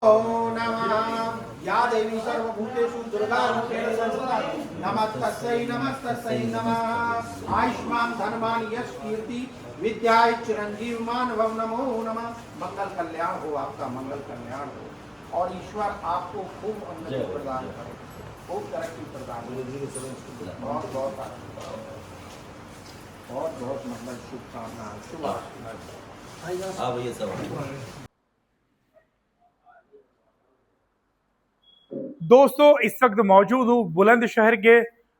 ओम नमः या देवी सर्वभूतेषु दुर्गारूपेण संस्थिता नमस्तस्यै नमः आयुष्मान धनवान यश कीर्ति विद्याय चिरंजीवमान भव नमो नमः। मंगल कल्याण हो, आपका मंगल कल्याण हो और ईश्वर आपको खूब उन्नति प्रदान करे, खूब तरक्की प्रदान करे। बहुत बहुत बहुत बहुत मतलब शुभकामनाएं, शुभ आशीर्वाद। हाँ भैया सब दोस्तों इस वक्त मौजूद हूँ बुलंदशहर के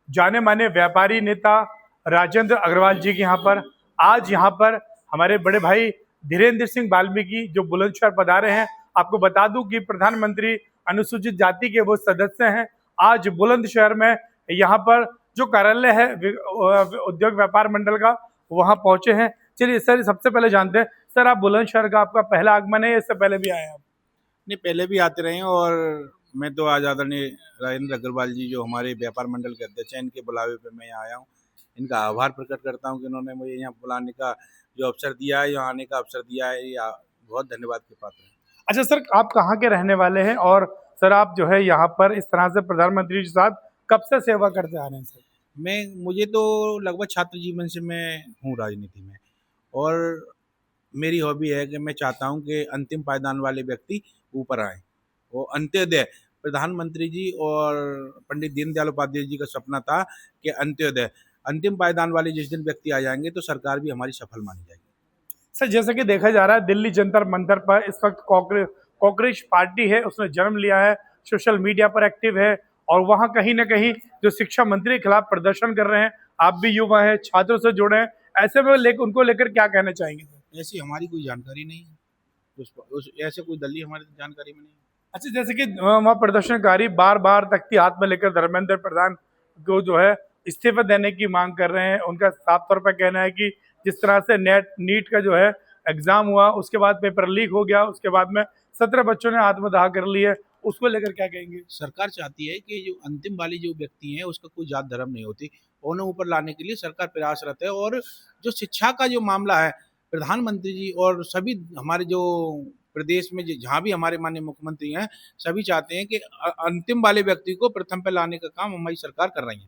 जाने माने व्यापारी नेता राजेंद्र अग्रवाल जी के यहाँ पर। आज यहाँ पर हमारे बड़े भाई धीरेन्द्र सिंह वाल्मीकि जो बुलंदशहर पधारे हैं। आपको बता दूं कि प्रधानमंत्री अनुसूचित जाति के वो सदस्य हैं। आज बुलंदशहर में यहाँ पर जो कार्यालय है उद्योग व्यापार मंडल का, वहाँ पहुंचे हैं। चलिए सर, सबसे पहले जानते हैं सर, आप बुलंदशहर का आपका पहला आगमन है या इससे पहले भी आए हैं आप? नहीं, पहले भी आते रहे हैं और मैं तो आज आदरणीय राजेंद्र अग्रवाल जी जो हमारे व्यापार मंडल के अध्यक्ष हैं, इनके बुलावे पे मैं यहाँ आया हूँ। इनका आभार प्रकट करता हूँ कि इन्होंने मुझे यहाँ बुलाने का जो अवसर दिया है, यहाँ आने का अवसर दिया है, ये बहुत धन्यवाद के पात्र हैं। अच्छा सर, आप कहाँ के रहने वाले हैं और सर आप जो है यहाँ पर इस तरह से प्रधानमंत्री के साथ कब से सेवा करते आ रहे हैं सर? मुझे तो लगभग छात्र जीवन से मैं हूँ राजनीति में, और मेरी हॉबी है कि मैं चाहता हूँ कि अंतिम पायदान वाले व्यक्ति ऊपर आए। वो अंत्योदय, प्रधानमंत्री जी और पंडित दीनदयाल उपाध्याय जी का सपना था कि अंत्योदय, अंतिम पायदान वाले जिस दिन व्यक्ति आ जाएंगे तो सरकार भी हमारी सफल मानी जाएगी। सर जैसे कि देखा जा रहा है दिल्ली जंतर मंतर पर इस वक्त कॉकरोच पार्टी है, उसने जन्म लिया है, सोशल मीडिया पर एक्टिव है और वहाँ कहीं ना कहीं जो शिक्षा मंत्री के खिलाफ प्रदर्शन कर रहे हैं। आप भी युवा हैं, छात्रों से जुड़े हैं, ऐसे में उनको लेकर क्या कहना चाहेंगे सर? ऐसी हमारी कोई जानकारी नहीं है, ऐसे कोई दलील हमारी जानकारी में नहीं है। अच्छा, जैसे कि वहाँ प्रदर्शनकारी बार बार तख्ती हाथ में लेकर धर्मेंद्र प्रधान को जो है इस्तीफा देने की मांग कर रहे हैं। उनका साफ तौर पर कहना है कि जिस तरह से नीट का जो है एग्जाम हुआ, उसके बाद पेपर लीक हो गया, उसके बाद में 17 बच्चों ने आत्मदाह कर ली है, उसको लेकर क्या कहेंगे? सरकार चाहती है कि जो अंतिम वाली जो व्यक्ति हैं उसका कोई जात धर्म नहीं होती, उन्हें ऊपर लाने के लिए सरकार प्रयासरत है। और जो शिक्षा का जो मामला है, प्रधानमंत्री जी और सभी हमारे जो प्रदेश में जहाँ भी हमारे माननीय मुख्यमंत्री हैं, सभी चाहते हैं कि अंतिम वाले व्यक्ति को प्रथम पे लाने का काम हमारी सरकार कर रही है।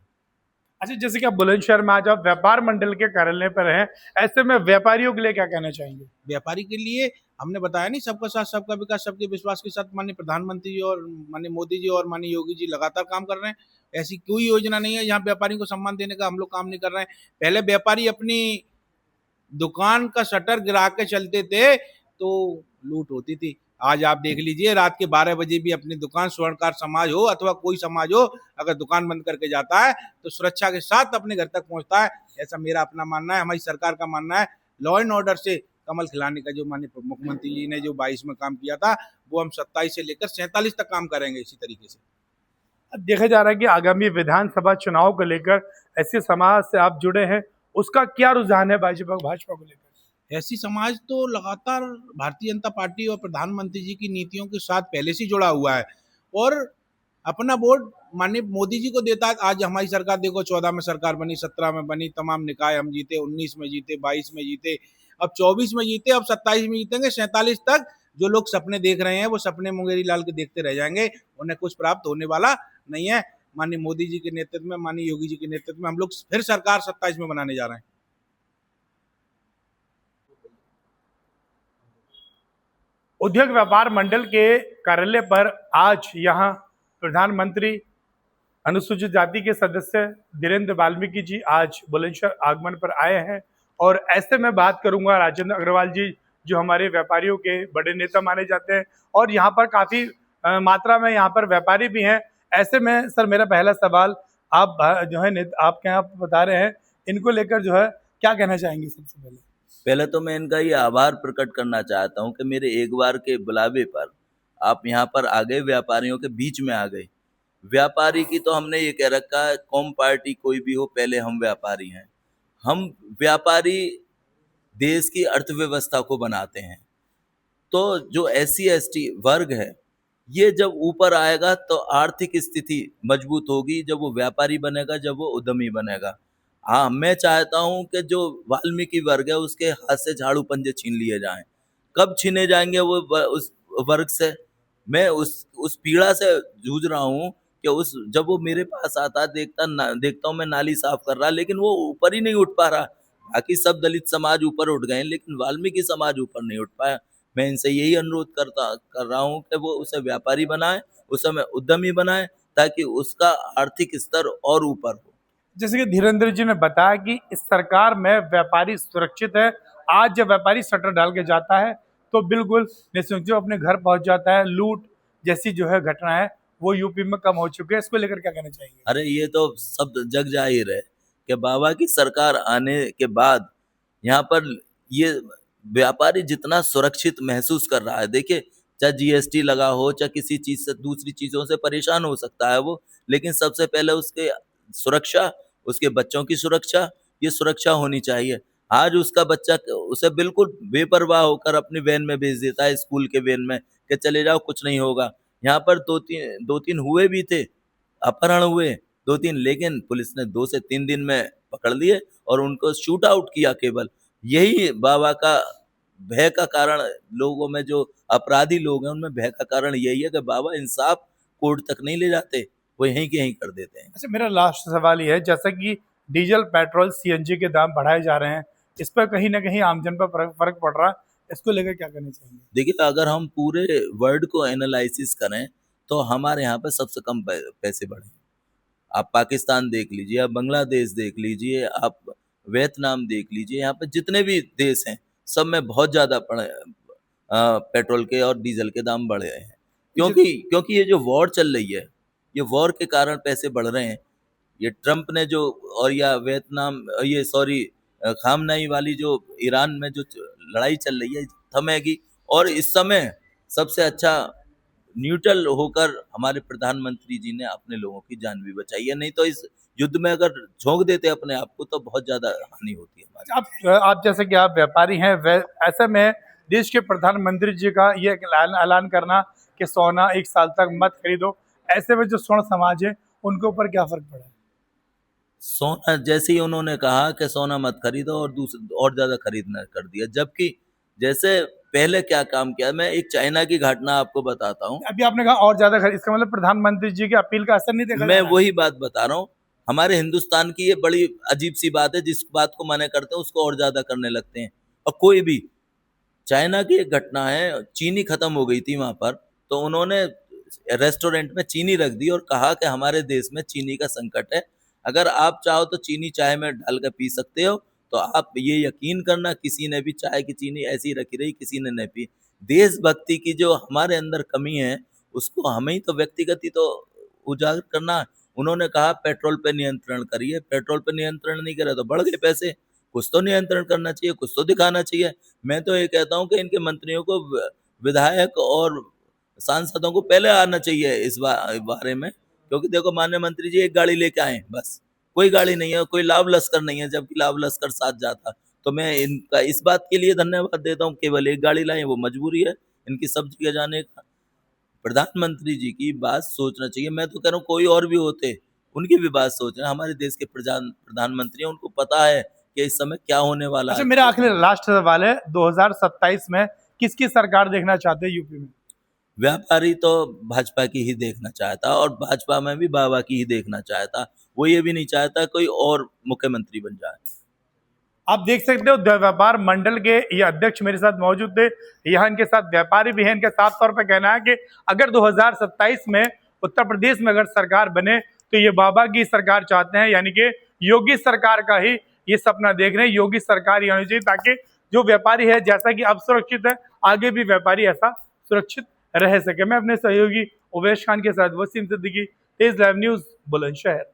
अच्छा, जैसे कि आप बुलंदशहर में आज आप व्यापार मंडल के कार्यालय पर हैं, ऐसे में व्यापारियों के लिए क्या कहना चाहेंगे? व्यापारी के लिए हमने बताया नहीं, सबका साथ सबका विकास सबके विश्वास के साथ माननीय प्रधानमंत्री जी और माननीय मोदी जी और माननीय योगी जी लगातार काम कर रहे हैं। ऐसी कोई योजना नहीं है जहाँ व्यापारी को सम्मान देने का हम लोग काम नहीं कर रहे हैं। पहले व्यापारी अपनी दुकान का शटर गिरा के चलते थे तो लूट होती थी। आज आप देख लीजिए, रात के 12 बजे भी अपनी दुकान, स्वर्णकार समाज हो अथवा कोई समाज हो, अगर दुकान बंद करके जाता है तो सुरक्षा के साथ अपने घर तक पहुंचता है। ऐसा मेरा अपना मानना है, हमारी सरकार का मानना है। लॉ एंड ऑर्डर से कमल खिलाने का जो माननीय मुख्यमंत्री जी ने जो 22 में काम किया था, वो हम 27 से लेकर 47 तक काम करेंगे इसी तरीके से। देखा जा रहा है कि आगामी विधानसभा चुनाव को लेकर ऐसे समाज से आप जुड़े हैं, उसका क्या रुझान है भाजपा को लेकर? ऐसी समाज तो लगातार भारतीय जनता पार्टी और प्रधानमंत्री जी की नीतियों के साथ पहले से जुड़ा हुआ है और अपना वोट माननीय मोदी जी को देता है। आज हमारी सरकार देखो, 14 में सरकार बनी, 17 में बनी, तमाम निकाय हम जीते, 19 में जीते, 22 में जीते, अब 24 में जीते, अब 27 में जीतेंगे, 47 तक जो लोग सपने देख रहे हैं वो सपने मुंगेरी लाल के देखते रह जाएंगे, उन्हें कुछ प्राप्त होने वाला नहीं है। माननीय मोदी जी के नेतृत्व में, माननीय योगी जी के नेतृत्व में हम लोग फिर सरकार 27 में बनाने जा रहे हैं। उद्योग व्यापार मंडल के कार्यालय पर आज यहाँ प्रधानमंत्री अनुसूचित जाति के सदस्य धीरेन्द्र वाल्मीकि जी आज बुलंदशहर आगमन पर आए हैं और ऐसे में बात करूंगा राजेंद्र अग्रवाल जी जो हमारे व्यापारियों के बड़े नेता माने जाते हैं और यहाँ पर काफ़ी मात्रा में यहाँ पर व्यापारी भी हैं। ऐसे में सर मेरा पहला सवाल, आप जो है आप क्या बता रहे हैं, इनको लेकर जो है क्या कहना चाहेंगे? सबसे पहले तो मैं इनका ये आभार प्रकट करना चाहता हूँ कि मेरे एक बार के बुलावे पर आप यहाँ पर आ गए, व्यापारियों के बीच में आ गए। व्यापारी की तो हमने ये कह रखा है, कौम पार्टी कोई भी हो, पहले हम व्यापारी हैं। हम व्यापारी देश की अर्थव्यवस्था को बनाते हैं। तो जो SC ST वर्ग है, ये जब ऊपर आएगा तो आर्थिक स्थिति मजबूत होगी, जब वो व्यापारी बनेगा, जब वो उद्यमी बनेगा। हाँ, मैं चाहता हूं कि जो वाल्मीकि वर्ग है उसके हाथ से झाड़ू पंजे छीन लिए जाएं। कब छीने जाएंगे वो उस वर्ग से? मैं उस पीड़ा से जूझ रहा हूँ कि उस जब वो मेरे पास आता है, देखता हूँ मैं नाली साफ कर रहा, लेकिन वो ऊपर ही नहीं उठ पा रहा। बाकी सब दलित समाज ऊपर उठ गए हैं, लेकिन वाल्मीकि समाज ऊपर नहीं उठ पाया। मैं इनसे यही अनुरोध कर रहा हूँ कि वो उसे व्यापारी बनाए, उसे उद्यमी बनाए, ताकि उसका आर्थिक स्तर और ऊपर हो। जैसे कि धीरेन्द्र जी ने बताया कि इस सरकार में व्यापारी सुरक्षित है। आज जब व्यापारी शटर डाल के जाता है तो बिल्कुल निश्चित अपने घर पहुंच जाता है। लूट जैसी जो है घटना है वो यूपी में कम हो चुकी है। इसको लेकर क्या कहना चाहिए? अरे ये तो सब जग जाहिर है कि बाबा की सरकार आने के बाद यहाँ पर ये व्यापारी जितना सुरक्षित महसूस कर रहा है। देखिए, चाहे जीएसटी लगा हो, चाहे किसी चीज से दूसरी चीजों से परेशान हो सकता है वो, लेकिन सबसे पहले उसके सुरक्षा, उसके बच्चों की सुरक्षा, ये सुरक्षा होनी चाहिए। आज उसका बच्चा उसे बिल्कुल बेपरवाह होकर अपनी वैन में भेज देता है, स्कूल के वैन में, कि चले जाओ कुछ नहीं होगा। यहाँ पर दो तीन हुए भी थे, अपहरण हुए 2-3, लेकिन पुलिस ने 2 से 3 दिन में पकड़ लिए और उनको शूट आउट किया केवल। यही बाबा का भय का कारण, लोगों में जो अपराधी लोग हैं उनमें भय का कारण यही है कि बाबा इंसाफ कोर्ट तक नहीं ले जाते, वो यहीं के यहीं कर देते हैं। अच्छा, मेरा लास्ट सवाल ये है, जैसा कि डीजल, पेट्रोल, सीएनजी के दाम बढ़ाए जा रहे हैं, इस पर कहीं ना कहीं आमजन पर फर्क पड़ रहा है। इसको लेकर क्या करना चाहिए? देखिए, अगर हम पूरे वर्ल्ड को एनालिसिस करें तो हमारे यहाँ पे सबसे कम पैसे बढ़े। आप पाकिस्तान देख लीजिए, आप बांग्लादेश देख लीजिए, आप वियतनाम देख लीजिए, यहाँ पे जितने भी देश हैं सब में बहुत ज़्यादा पेट्रोल के और डीजल के दाम बढ़े हैं। क्योंकि ये जो वॉर चल रही है, ये वॉर के कारण पैसे बढ़ रहे हैं। ये ट्रम्प ने जो, और या वियतनाम, ये सॉरी, खामनाई वाली जो ईरान में जो लड़ाई चल रही है थमेगी। और इस समय सबसे अच्छा न्यूट्रल होकर हमारे प्रधानमंत्री जी ने अपने लोगों की जान भी बचाई है। नहीं तो इस युद्ध में अगर झोंक देते अपने आप को तो बहुत ज्यादा हानि होती है हमारी। आप जैसे कि आप व्यापारी हैं, ऐसे में देश के प्रधानमंत्री जी का ये ऐलान करना कि सोना 1 साल तक मत खरीदो, ऐसे में जो स्वर्ण समाज है उनके ऊपर क्या फर्क पड़ा है? सोना जैसे ही उन्होंने कहा कि सोना मत खरीदो और और ज्यादा खरीदना कर दिया, जबकि जैसे पहले क्या काम किया। मैं एक चाइना की घटना आपको बताता हूँ। अभी आपने कहा और ज्यादा खरीद, इसका मतलब प्रधानमंत्री जी की अपील का असर नहीं देखा जा मैं रहा है? वही बात बता रहा हूँ। हमारे हिंदुस्तान की ये बड़ी अजीब सी बात है, जिस बात को मना करते हैं उसको और ज्यादा करने लगते हैं। और कोई भी, चाइना की एक घटना है, चीनी खत्म हो गई थी वहां पर, तो उन्होंने रेस्टोरेंट में चीनी रख दी और कहा कि हमारे देश में चीनी का संकट है, अगर आप चाहो तो चीनी चाय में डाल कर पी सकते हो। तो आप ये यकीन करना, किसी ने भी चाय की चीनी ऐसी रखी रही, किसी ने नहीं पी। देशभक्ति की जो हमारे अंदर कमी है उसको हमें ही तो व्यक्तिगत ही तो उजागर करना। उन्होंने कहा पेट्रोल पे नियंत्रण करिए, पेट्रोल पे नियंत्रण नहीं करे तो बढ़ गए पैसे। कुछ तो नियंत्रण करना चाहिए, कुछ तो दिखाना चाहिए। मैं तो ये कहता हूँ कि इनके मंत्रियों को, विधायक और सांसदों को पहले आना चाहिए इस बारे में, क्योंकि देखो माननीय मंत्री जी एक गाड़ी लेके आए, बस कोई गाड़ी नहीं है, कोई लाभ लश्कर नहीं है, जबकि लाभ लश्कर साथ जाता। तो मैं इनका इस बात के लिए धन्यवाद देता हूँ, केवल एक गाड़ी लाए, वो मजबूरी है इनकी सब जगह जाने का। प्रधानमंत्री जी की बात सोचना चाहिए। मैं तो कह रहा हूँ कोई और भी होते, उनकी भी बात सोचना। हमारे देश के प्रधानमंत्री हैं, उनको पता है कि इस समय क्या होने वाला अच्छा, है। मेरा आखिरी लास्ट सवाल है, 2027 में किसकी सरकार देखना चाहते हैं यूपी में? व्यापारी तो भाजपा की ही देखना चाहता, और भाजपा में भी बाबा की ही देखना चाहता। वो ये भी नहीं चाहता कोई और मुख्यमंत्री बन जाए। आप देख सकते हो व्यापार मंडल के ये अध्यक्ष मेरे साथ मौजूद थे। यहाँ इनके साथ व्यापारी भी हैं। इनका साफ तौर पर कहना है कि अगर 2027 में उत्तर प्रदेश में अगर सरकार बने तो ये बाबा की सरकार चाहते हैं, यानी कि योगी सरकार का ही ये सपना देख रहे हैं। योगी सरकार ही होनी चाहिए ताकि जो व्यापारी है, जैसा कि अब सुरक्षित है, आगे भी व्यापारी ऐसा सुरक्षित रह सके। मैं अपने सहयोगी उवैश खान के साथ वसीम सिद्दीकी, तेज लाइव न्यूज, बुलंदशहर।